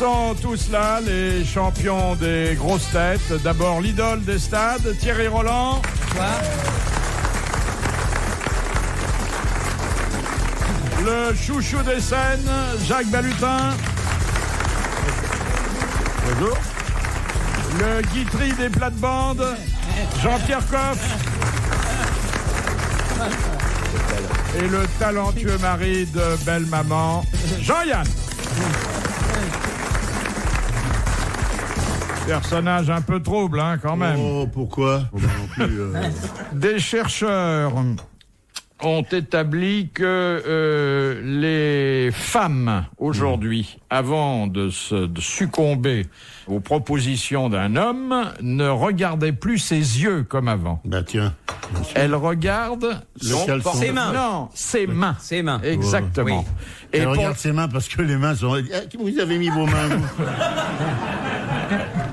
sont tous là, les champions des grosses têtes. D'abord l'idole des stades, Thierry Roland. Bonsoir. Le chouchou des scènes, Jacques Balutin. Bonjour. Le Guitry des plates-bandes, Jean-Pierre Coff. Et le talentueux mari de Belle Maman, Jean-Yann. Personnage un peu trouble, hein, quand même. Oh, pourquoi Des chercheurs ont établi que les femmes, aujourd'hui, avant de succomber aux propositions d'un homme, ne regardaient plus ses yeux comme avant. Bah tiens. Elles regardent ses mains. Non, ses mains. Ses mains. Exactement. Oui. Et elle regarde ses mains parce que les mains sont... Vous avez mis vos mains, vous.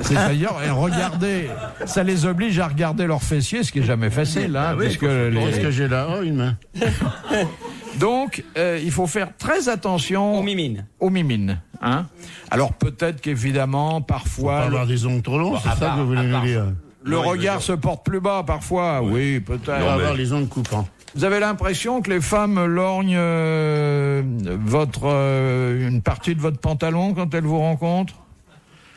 C'est d'ailleurs, et regardez, ça les oblige à regarder leurs fessiers, ce qui est jamais facile, hein, Qu'est-ce que j'ai là? Oh, une main. Donc, il faut faire très attention aux mimines. Aux mimines, hein. Alors peut-être qu'évidemment, parfois, faut pas avoir des ongles trop longs, c'est ça que vous voulez nous dire. Le regard se porte plus bas parfois, oui, peut-être. Il va avoir les ongles coupants. Vous avez l'impression que les femmes lorgnent une partie de votre pantalon quand elles vous rencontrent?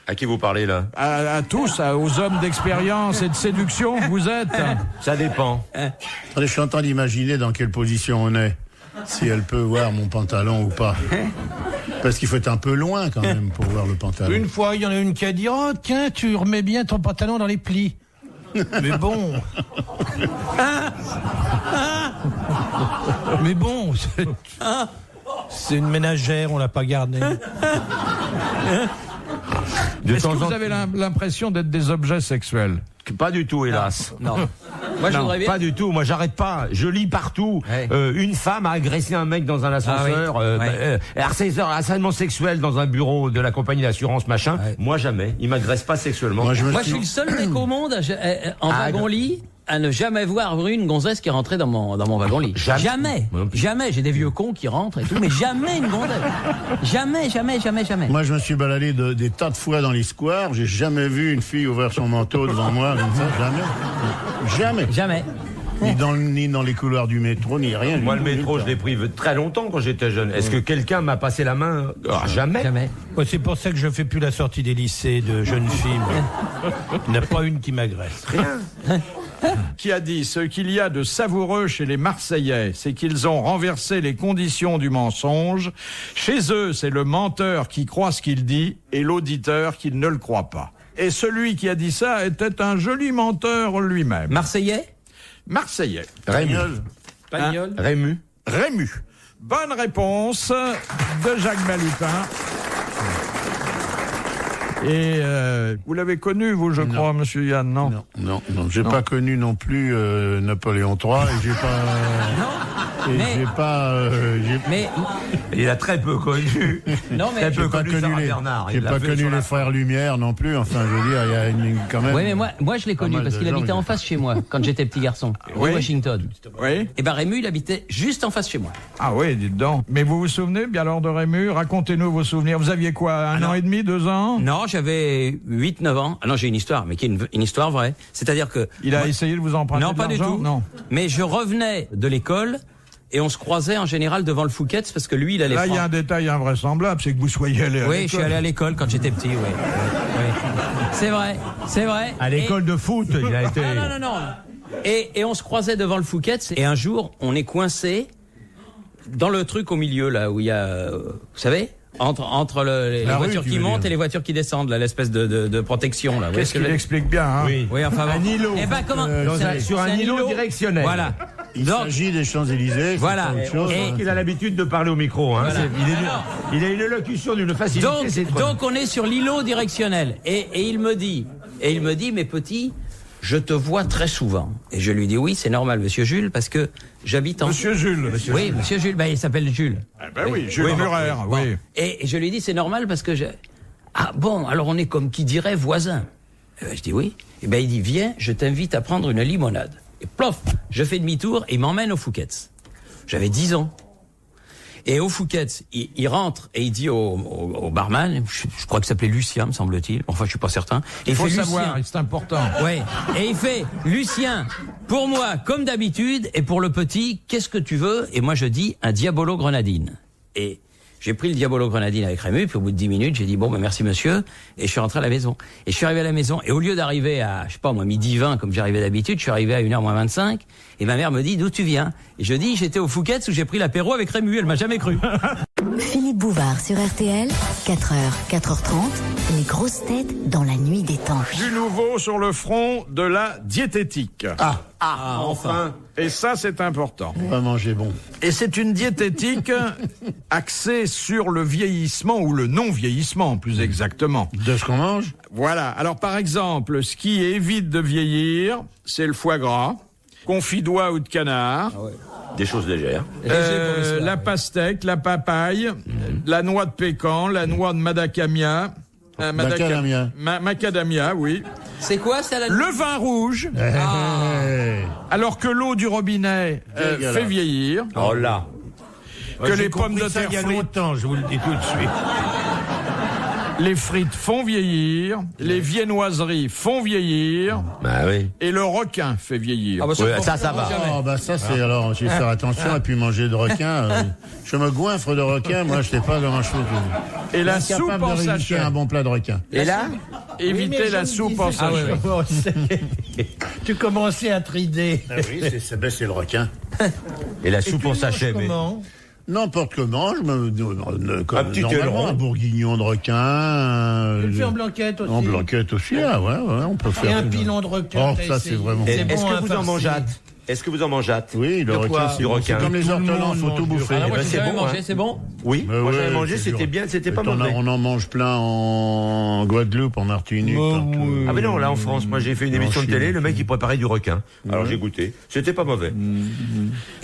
À qui vous parlez là? À tous, aux hommes d'expérience et de séduction que vous êtes. Ça dépend. Je suis en train d'imaginer dans quelle position on est. Si elle peut voir mon pantalon ou pas. Parce qu'il faut être un peu loin quand même pour voir le pantalon. Une fois, il y en a une qui a dit « Oh, tiens, tu remets bien ton pantalon dans les plis. » Mais bon... Mais bon, c'est une ménagère, on l'a pas gardée. Est-ce que vous avez l'impression d'être des objets sexuels? Pas du tout, hélas. Non. Moi, je voudrais bien. Pas du tout. Moi, j'arrête pas. Je lis partout. Ouais. Une femme a agressé un mec dans un ascenseur. Harcèlement sexuel dans un bureau de la compagnie d'assurance, machin. Ouais. Moi, jamais. Il m'agresse pas sexuellement. Moi, je suis le seul mec au monde en wagon-lit à ne jamais voir une gonzesse qui est rentrée dans mon wagon-lit. Jamais. Jamais. J'ai des vieux cons qui rentrent et tout, mais jamais une gonzesse. Jamais. Moi, je me suis baladé des tas de fois dans les squares. J'ai jamais vu une fille ouvrir son manteau devant moi comme ça. Jamais. Ni dans les couloirs du métro, ni rien. Moi, le métro, je l'ai pris très longtemps quand j'étais jeune. Est-ce que quelqu'un m'a passé la main? Jamais. Ouais, c'est pour ça que je fais plus la sortie des lycées de jeunes filles. Il n'y en a pas une qui m'agresse. Rien. Qui a dit: ce qu'il y a de savoureux chez les Marseillais, c'est qu'ils ont renversé les conditions du mensonge. Chez eux, c'est le menteur qui croit ce qu'il dit et l'auditeur qui ne le croit pas. Et celui qui a dit ça était un joli menteur lui-même. Marseillais. Rému. Pagnol. Rému. Bonne réponse de Jacques Balutin. Et vous l'avez connu, vous, je crois, monsieur Yann, non? Non. J'ai pas connu non plus Napoléon III et j'ai pas... Mais il a très peu connu. Non, mais j'ai pas connu les frères Lumière non plus. Enfin, je veux dire, il y a quand même. Oui, mais moi je l'ai connu parce qu'il habitait en face chez moi quand j'étais petit garçon, à Washington. Oui. Et Rému, il habitait juste en face chez moi. Ah oui, dites donc. Mais vous vous souvenez bien alors de Rému? Racontez-nous vos souvenirs. Vous aviez quoi, un an et demi, 2 ans? Non, j'avais 8-9 ans. Ah non, j'ai une histoire, mais qui est une histoire vraie. C'est-à-dire que... Il a essayé de vous emprunter non, de pas du l'argent? tout. Non. Mais je revenais de l'école et on se croisait en général devant le Fouquet's parce que lui, il allait... Là, il y a un détail invraisemblable, c'est que vous soyez allé à l'école. Oui, je suis allé à l'école quand j'étais petit, oui. C'est vrai. À l'école de foot, il a été... Non. Et on se croisait devant le Fouquet's et un jour, on est coincé dans le truc au milieu, là, où il y a... vous savez, entre les voitures qui montent et les voitures qui descendent, là, l'espèce de protection, là. Qu'est-ce qu'il explique bien, hein? Oui, enfin bon. Un îlot. Eh ben, comment? Sur un îlot directionnel. Voilà. Il s'agit des Champs-Élysées. Voilà. Il a l'habitude de parler au micro. Hein. Voilà. Il a une élocution d'une facilité. Donc on est sur l'îlot directionnel. Et il me dit, mais petit, je te vois très souvent. Et je lui dis, oui, c'est normal, monsieur Jules, parce que j'habite en... Monsieur Jules. Oui, monsieur Jules, il s'appelle Jules. Oui, Jules Murer, oui. Et je lui dis, c'est normal parce que ah bon, alors on est comme qui dirait voisin. Je dis oui. Et il dit, viens, je t'invite à prendre une limonade. Et plof, je fais demi-tour et il m'emmène au Fouquet's. J'avais 10 ans. Et au Fouquet's, il rentre et il dit au barman, je crois que ça s'appelait Lucien, me semble-t-il. Enfin, je suis pas certain. Il faut savoir, c'est important. Ouais. Et il fait, Lucien, pour moi, comme d'habitude, et pour le petit, qu'est-ce que tu veux? Et moi, je dis un Diabolo Grenadine. Et j'ai pris le Diabolo Grenadine avec Rému, puis au bout de 10 minutes, j'ai dit bon, ben merci monsieur, et je suis rentré à la maison. Et je suis arrivé à la maison, et au lieu d'arriver à, je sais pas moi, 12h20, comme j'arrivais d'habitude, je suis arrivé à 1h moins 25, et ma mère me dit d'où tu viens? Et je dis j'étais au Fouquet's où j'ai pris l'apéro avec Rému, elle m'a jamais cru. Philippe Bouvard sur RTL, 4h, 4h30, les grosses têtes dans la nuit des temps. Du nouveau sur le front de la diététique. Enfin. Et ça, c'est important. On va manger bon. Et c'est une diététique axée sur le vieillissement ou le non-vieillissement, plus exactement. De ce qu'on mange? Voilà. Alors, par exemple, ce qui évite de vieillir, c'est le foie gras, confit d'oie ou de canard. Des choses légères. La pastèque, la papaye, la noix de pécan, la noix de macadamia. Macadamia, oui. C'est quoi ça, le vin rouge. Alors que l'eau du robinet fait vieillir. Oh là. Que les pommes de terre il y a longtemps, je vous le dis tout de suite. Les frites font vieillir, les viennoiseries font vieillir, Bah oui. et le requin fait vieillir. Ah bah Ça va. Oh, bah ça, c'est alors, je vais faire attention et puis manger de requin. Je me goinfre de requin, moi, je sais pas comment je fais. Et la Je suis soupe capable en de réussir sachet. un bon plat de requin. Et là? Évitez la soupe en sachet. Tu commençais à trider. Ah oui, c'est le requin. Et la soupe en sachet, mais. Comment? N'importe comment, je me comme Un petit normalement, aileron. un bourguignon de requin. Tu le fais en blanquette aussi. En blanquette aussi, ouais, on peut Et faire. un pilon de requin. Oh, t'as ça, essayé. c'est vraiment. C'est Est-ce bon, que un vous en farci. mangeâtes? Est-ce que vous en mangeâtes? Oui, le requin, Du requin. c'est comme les Tout le ortolans, monde faut tout mange du bouffer. Alors, moi, bah, j'ai c'est jamais bon, mangé, hein. c'est bon? Oui. Mais Moi, ouais, j'avais mangé, c'est c'était dur. bien, c'était pas On mauvais. en mange plein en Guadeloupe, en Martinique. partout. Ah mais non, là en France, moi j'ai fait une En émission de Chine. télé, le mec il préparait du requin. Alors j'ai goûté, c'était pas mauvais.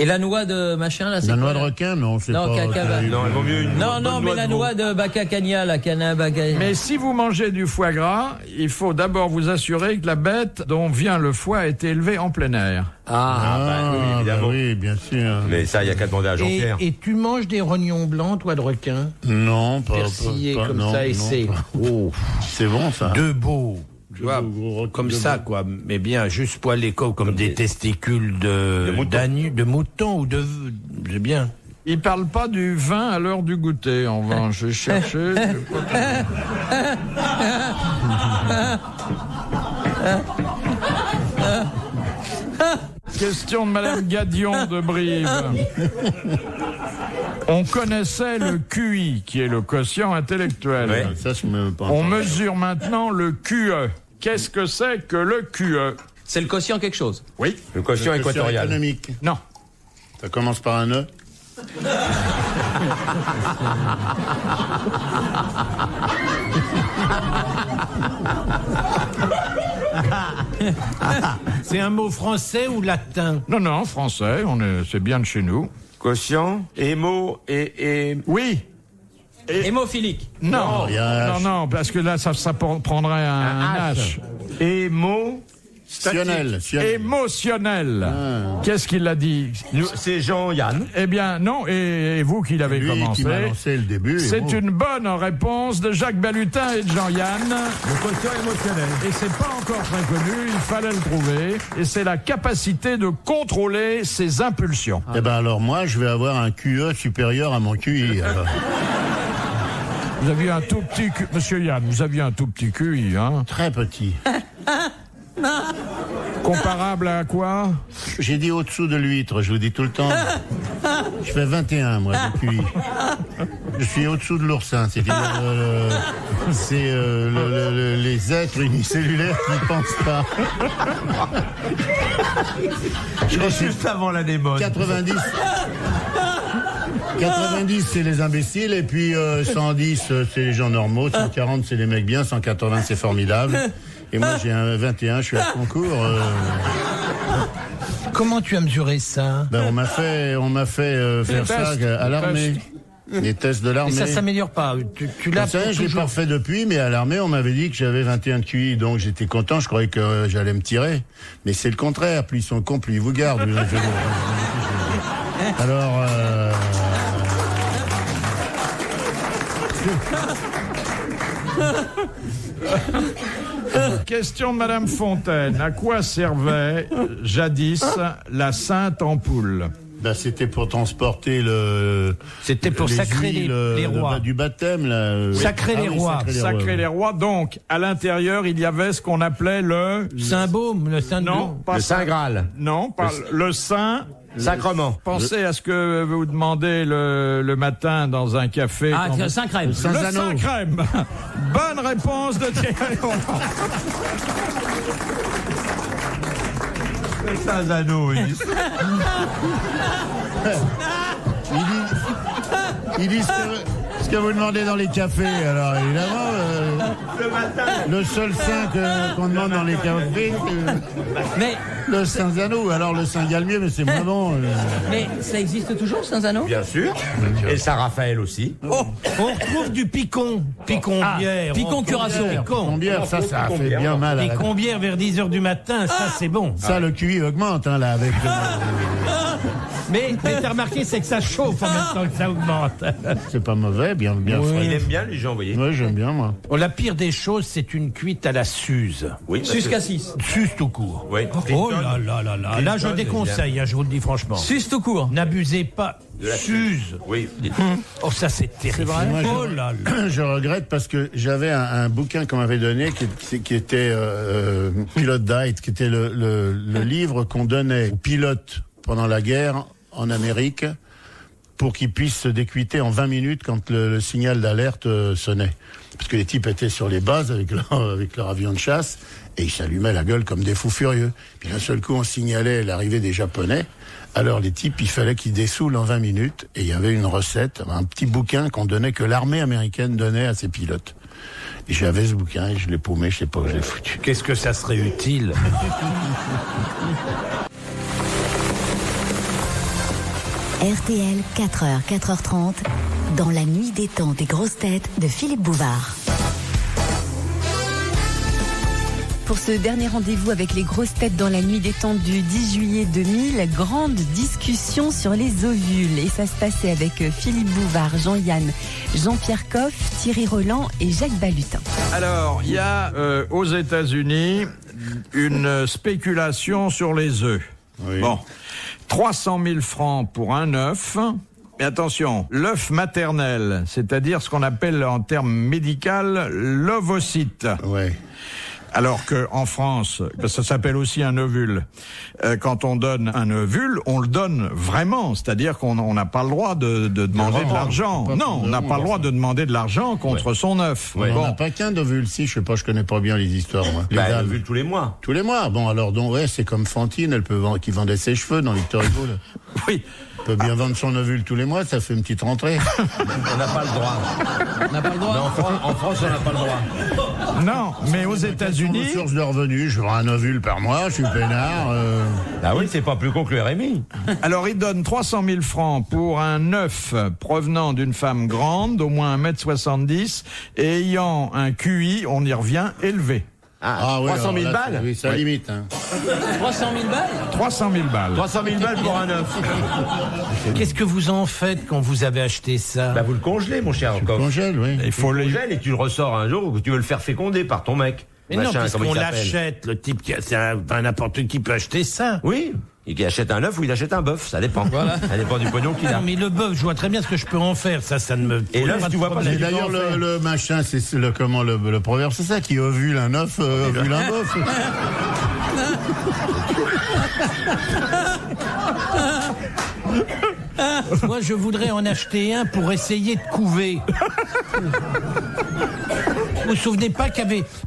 Et la noix de machin, là, c'est La quoi, noix de là? requin, non, c'est Non, pas. caca, terrible. Non, il vaut mieux une Non, bonne mais la de noix de Bacacania, la cana Bacacania. Mais si vous mangez du foie gras, il faut d'abord vous assurer que la bête dont vient le foie a été élevée en plein air. Ah, oui, évidemment. bah oui, bien sûr. Mais ça, il y a qu'à demander à Jean-Pierre. Et tu manges des rognons blancs, toi, de requin? Non, pas. Persillés pas- comme non, ça, et non, c'est. pas. Oh, C'est bon, ça. de beau. Tu vois, gros, comme de ça, beau. quoi. Mais bien, juste poilés comme des testicules de mouton. de mouton ou de. C'est bien. Il parle pas du vin à l'heure du goûter, en revanche. J'ai cherché. Question de Madame Gadion de Brive. On connaissait le QI, qui est le quotient intellectuel. Ouais. Ça, je me pas. On mesure maintenant le QE. Qu'est-ce que c'est que le QE? C'est le quotient quelque chose. Oui. Le quotient équatorial. économique. Non. Ça commence par un E. C'est un mot français ou latin? Non, français, c'est bien de chez nous. Quotient, émo et Oui. Hémophilique. Non, il y a un H. non, parce que là, ça prendrait un H. émo. Sionel. Émotionnel. Qu'est-ce qu'il a dit? C'est Jean-Yann. Eh bien, non, et vous qui l'avez Lui commencé. qui m'a lancé le début. C'est bon. une bonne réponse de Jacques Balutin et de Jean-Yann. Le quotient émotionnel. Et c'est pas encore très connu, il fallait le trouver. Et c'est la capacité de contrôler ses impulsions. Eh ben alors moi, je vais avoir un QE supérieur à mon QI. alors. Vous aviez un tout petit Monsieur Yann, vous aviez un tout petit QI, hein? Très petit. Comparable à quoi? J'ai dit au-dessous de l'huître, je vous dis tout le temps. Je fais 21, moi, de QI. Je suis au-dessous de l'oursin, c'est-à-dire les êtres unicellulaires qui ne pensent pas. Je suis juste avant l'anémone. 90, c'est les imbéciles, et puis 110, c'est les gens normaux, 140, c'est les mecs bien, 180, c'est formidable. Et moi, j'ai un 21, je suis à concours. Comment tu as mesuré ça? Ben, on m'a fait faire ça tests, à l'armée. tests. Les tests de Mais l'armée. ça s'améliore pas. Tu l'as Ça, pour je l'ai toujours. pas refait depuis, mais à l'armée, on m'avait dit que j'avais 21 de QI, donc j'étais content, je croyais que j'allais me tirer. Mais c'est le contraire, plus ils sont cons, plus ils vous gardent. Alors, Question de Madame Fontaine. À quoi servait jadis la sainte ampoule? Ben, c'était pour transporter le. C'était pour sacrer les rois. Du baptême, là. Sacrer les rois. Sacrer les rois. Donc, à l'intérieur, il y avait ce qu'on appelait le Saint-Baume, le Saint-Baume. Non, pas Le Saint Graal. Non, pas le Saint. Sacrement. Pensez à ce que vous demandez le matin dans un café. Ah, le Saint-Crème. Le Saint-Crème. Bonne réponse de Thierry Roland. Le Saint-Zano, oui. Il dit ce que vous demandez dans les cafés, alors évidemment. Le matin. Le seul saint qu'on demande dans les cafés, Mais, le Saint-Zano. Alors le Saint-Galmier, mais c'est moins bon. mais ça existe toujours, Saint-Zano? Bien sûr. Et le Saint-Raphaël aussi. Oh, on retrouve du picon. Picon-bière. Picon-curation. Combière, ça fait bien mal. Picon-bière vers 10h du matin, ça c'est bon. Ça, le QI augmente, hein, là, avec. Mais t'as remarqué, c'est que ça chauffe en même temps que ça augmente. C'est pas mauvais, bien frais. Il aime bien les gens, vous voyez. Oui, j'aime bien, moi. Oh, la pire des choses, c'est une cuite à la Suze. Oui. Sus cassis. Suze tout court. Oui. Oh là là là là. Là, je déconseille, hein, je vous le dis franchement. Sus tout court. N'abusez pas. De la Suze. Oui. Oh, ça c'est terrible. Moi, Oh là là. Je regrette parce que j'avais un bouquin qu'on m'avait donné qui était Pilot Diet, qui était le livre qu'on donnait aux pilotes pendant la guerre en Amérique pour qu'ils puissent se décuiter en 20 minutes quand le signal d'alerte sonnait. Parce que les types étaient sur les bases avec leur avion de chasse et ils s'allumaient la gueule comme des fous furieux. Puis d'un seul coup, on signalait l'arrivée des Japonais. Alors les types, il fallait qu'ils dessoulent en 20 minutes et il y avait une recette, un petit bouquin qu'on donnait, que l'armée américaine donnait à ses pilotes. Et j'avais ce bouquin et je l'ai paumé, je sais pas où je l'ai foutu. Qu'est-ce que ça serait utile? RTL, 4h, 4h30, dans la nuit des temps des grosses têtes de Philippe Bouvard. Pour ce dernier rendez-vous avec les grosses têtes dans la nuit des temps du 10 juillet 2000, grande discussion sur les ovules. Et ça se passait avec Philippe Bouvard, Jean-Yann, Jean-Pierre Coff, Thierry Roland et Jacques Balutin. Alors, il y a aux États-Unis une spéculation sur les œufs. Oui. Bon, 300 000 francs pour un œuf. Mais attention, l'œuf maternel, c'est-à-dire ce qu'on appelle en termes médicaux l'ovocyte. Ouais. Alors que en France, ça s'appelle aussi un ovule. Quand on donne un ovule, on le donne vraiment, c'est-à-dire qu'on n'a pas le droit de demander de l'argent. Non, on n'a pas le droit de demander de l'argent contre son œuf. Ouais. On n'a pas qu'un d'ovule, si, je connais pas bien les histoires, moi. Bah, l'ovule tous les mois. Tous les mois. Bon, alors donc ouais, c'est comme Fantine, qui vendait ses cheveux dans Victor Hugo. Oui. Peut bien vendre son ovule tous les mois, ça fait une petite rentrée. On n'a pas le droit. On n'a pas le droit. Mais en France, on n'a pas le droit. Non, mais aux États-Unis. Source de revenus, je vends un ovule par mois, je suis peinard. Ah oui, c'est pas plus con que le RMI. Alors, il donne 300 000 francs pour un œuf provenant d'une femme grande, d'au moins 1m70, et ayant un QI, on y revient, élevé. Ah oui, 300 000 balles. Oui, ça limite. Hein. 300 000 balles 300 000 balles. 300 000 balles pour un œuf. Qu'est-ce que vous en faites quand vous avez acheté ça? Bah vous le congelez, mon cher. Congèle, oui. Il faut Tu le le congèles et tu le ressors un jour où tu veux le faire féconder par ton mec. Mais non, Machin, parce comment il qu'on s'appelle. l'achète, le type pas n'importe qui peut acheter ça. Oui. Il achète un œuf ou il achète un bœuf, ça dépend. Voilà. Ça dépend du pognon qu'il a. Non, mais le bœuf, je vois très bien ce que je peux en faire. Ça ne me. Et l'œuf, tu vois pas. Et d'ailleurs, le machin, c'est le proverbe, c'est ça, qui ovule un œuf, ovule un bœuf. Moi, je voudrais en acheter un pour essayer de couver. Vous vous souvenez pas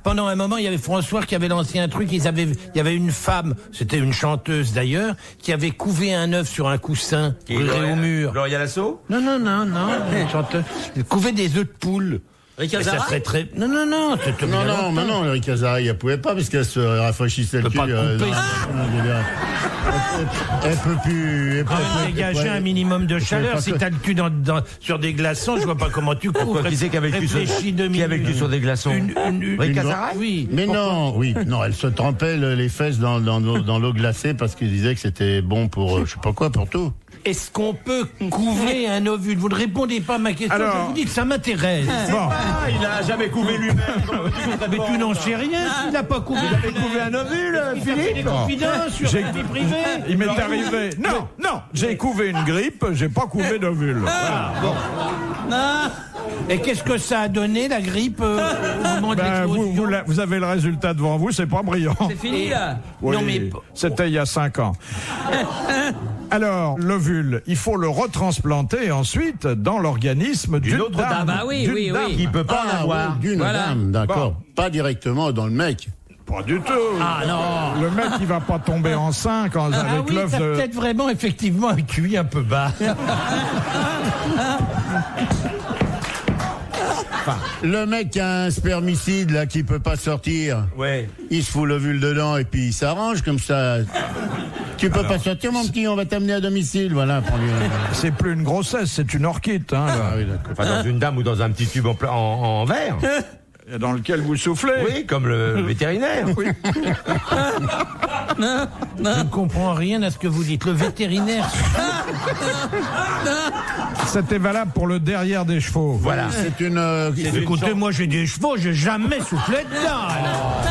pendant un moment, il y avait François qui avait lancé un truc, il y avait une femme, c'était une chanteuse d'ailleurs, qui avait couvé un œuf sur un coussin, collé au mur. Gloria Lasso? Non, une chanteuse. Couver des œufs de poule. Rick Ça serait très... Non, c'était bien longtemps. Non, Eric Azaraï, elle pouvait pas parce qu'elle se rafraîchissait le peut cul. pas le couper. Elle peut plus. Dégager un minimum de chaleur. Si t'as le cul sur des glaçons, je vois pas comment tu couvres. Qui c'est qui avait le cul sur des glaçons? Rick Azaraï? Oui. Mais non, elle se trempait les fesses dans l'eau glacée parce qu'il disait que c'était bon pour, je sais pas quoi, pour tout. est-ce qu'on peut couver un ovule? Vous ne répondez pas à ma question, Alors, je vous dis que ça m'intéresse. Bon. Il a jamais couvé lui-même. Mais tu n'en sais rien, il n'a pas couvé. Il a couvé un ovule, Il fait des confidences sur J'ai- la vie privée. Il m'est arrivé. Non, j'ai couvé une grippe, j'ai pas couvé d'ovule. Voilà. Et qu'est-ce que ça a donné, la grippe, au moment de Ben, l'explosion? vous avez le résultat devant vous, c'est pas brillant. C'est fini, là. Oui, Non, mais- c'était il y a 5 ans. Alors, l'ovule, il faut le retransplanter ensuite dans l'organisme d'une autre dame. dame. Bah oui, D'une oui, dame. oui. Il peut pas en avoir. oui, d'une Voilà. dame, d'accord. Bon. Pas directement dans le mec. Pas du tout. Ah non. Le mec, il va pas tomber enceinte avec oui, l'œuf t'as de... peut-être vraiment, effectivement, un QI un peu bas. Le mec qui a un spermicide, là, qui peut pas sortir, Ouais. il se fout l'ovule dedans et puis il s'arrange comme ça. Tu peux pas sortir, mon petit, on va t'amener à domicile, voilà. Prends-lui un- C'est plus une grossesse, c'est une orchide, hein, là, Ah oui, d'accord. Enfin, dans une dame ou dans un petit tube en verre. dans lequel vous soufflez. Oui, comme le vétérinaire. Je ne comprends rien à ce que vous dites. Le vétérinaire, C'était valable pour le derrière des chevaux. Voilà. C'est une. écoutez, moi j'ai des chevaux, j'ai jamais soufflé dedans. alors.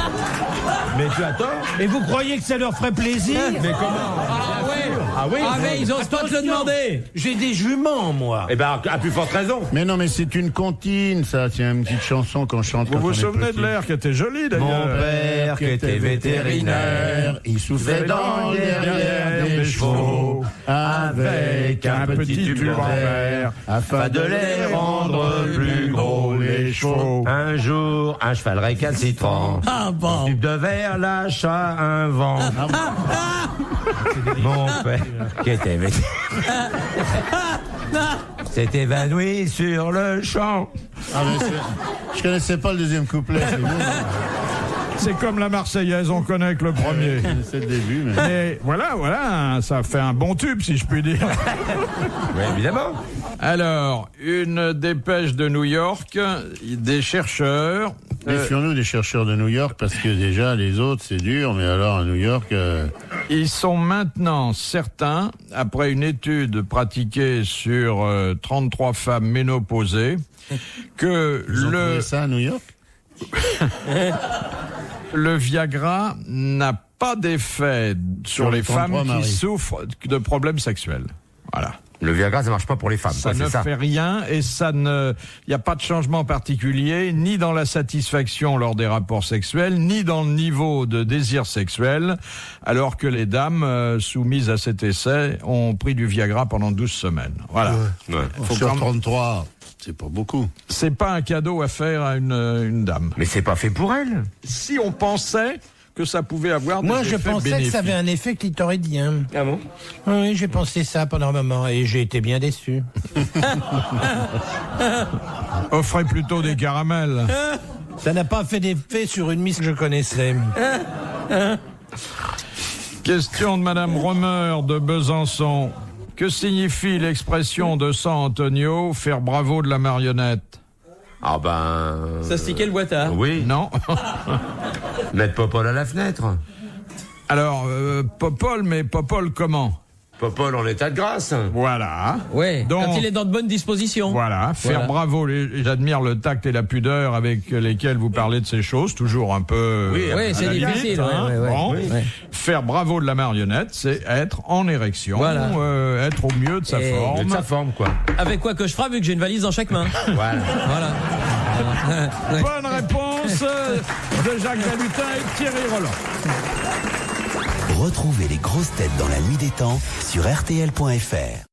Mais tu as tort. Et vous croyez que ça leur ferait plaisir? Mais comment Ah ouais. Ah oui. Ah mais ils osent pas te le demander. J'ai des juments, moi. Eh ben, à plus forte raison. Mais non, mais c'est une comptine, ça. C'est une petite chanson qu'on chante. Vous quand vous on est souvenez petit. de l'air qui était joli, Mon d'ailleurs. père qui était vétérinaire, il soufflait dans le derrière des chevaux avec un petit tube en verre afin de les rendre plus gros, les chevaux. Un jour, un cheval récalcitrant. Ah bon. Tube de verre lâcha un vent. Mon père qui était vétérinaire s'est évanoui sur le champ. Ah, mais je connaissais pas le deuxième couplet. C'est bon. C'est comme la Marseillaise, on connaît que le premier. C'est le début, mais. Mais voilà, ça fait un bon tube, si je puis dire. Oui, évidemment. Alors, une dépêche de New York, des chercheurs. Méfions-nous des chercheurs de New York parce que déjà les autres c'est dur, mais alors à New York. Ils sont maintenant certains, après une étude pratiquée sur 33 femmes ménopausées, que Ils ont trouvé ça à New York. le Viagra n'a pas d'effet sur les femmes 33 qui maris. souffrent de problèmes sexuels. Voilà. Le Viagra, ça marche pas pour les femmes. Ça quoi, ne c'est ça. fait rien et il n'y a pas de changement particulier, ni dans la satisfaction lors des rapports sexuels, ni dans le niveau de désir sexuel, alors que les dames soumises à cet essai ont pris du Viagra pendant 12 semaines. Voilà. Ouais. Faut Sur quand même- 33, c'est pas beaucoup. C'est pas un cadeau à faire à une dame. Mais c'est pas fait pour elle. Si on pensait que ça pouvait avoir Moi, des je effets pensais que ça avait bénéfiques. un effet clitoridien. Ah bon? Oui, j'ai pensé ça pendant un moment et j'ai été bien déçu. Offrez plutôt des caramels. Ça n'a pas fait d'effet sur une miss que je connaissais. Question de Madame Romer de Besançon. Que signifie l'expression de San Antonio, faire bravo de la marionnette? Ah ben... Ça stickait le boitard. Oui. Non. Mettre Popol à la fenêtre. Alors, Popol, mais Popol comment? Popol en état de grâce. Voilà. Ouais. Donc- Quand il est dans de bonnes dispositions. Voilà, faire Voilà. bravo. J'admire le tact et la pudeur avec lesquels vous parlez de ces choses, toujours un peu. Oui, à c'est la difficile, limite, hein. ouais, ouais, Bon. ouais. Ouais. Faire bravo de la marionnette, c'est être en érection, Voilà. être au mieux de sa Et- De forme. sa forme, quoi. Avec quoi que je ferai vu que j'ai une valise dans chaque main. Voilà. Voilà. Bonne réponse de Jacques Balutin et Thierry Roland. Retrouvez les grosses têtes dans la nuit des temps sur RTL.fr.